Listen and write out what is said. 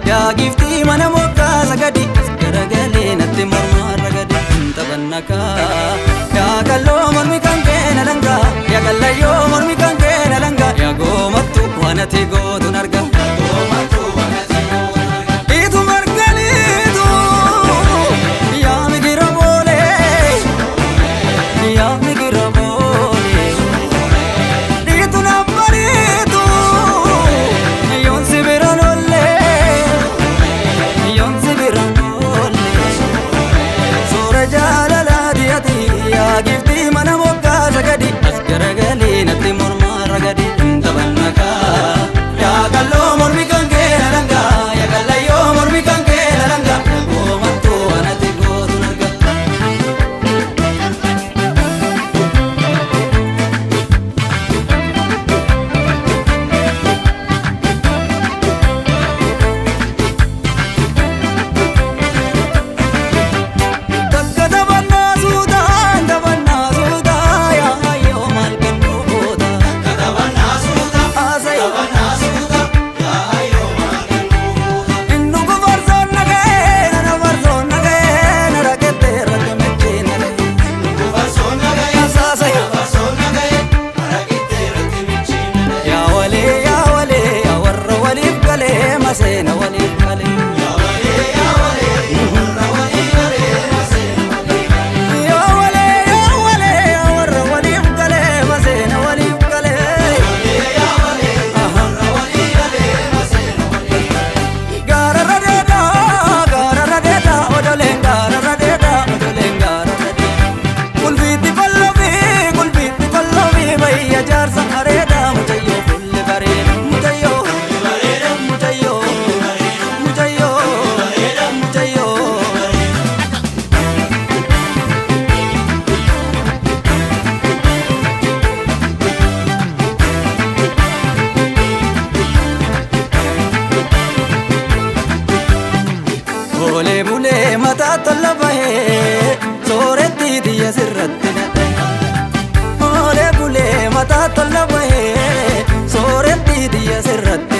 yaa giftii mana moggaa sagadi garagalee natti mormaa ragadi taphannakaa yaa kalloo mormi kan keena langaa yaa kallayyoo mormi kan keena langaa yaa goomattu waan ati gootuun arga iitu margaliitu yaa migira boolee yaa migira boolee iitu nabbariitu yoon si biraan giftii mana moggaa sagadi as garagalee natti mormaa ragadi taphannakaa yaa kalloo mormi kan keena langaa yaa kallayyoo mormi kan keena langaa yaa goomattu waan ati gootuun arga masena walif kale ya wale warra walif kale masena walif kale ya wale warra walif kale masena walif kale ya wale warra walif kale masena walif kale gara radeda odolen gara radeda kulbiti kollobi bayya jarsa areda mutayo fulle bareda mutayo Ole bule mata tolla bahe soretti diya sirratti nade ole bule mata tolla bahe soretti diya sirratti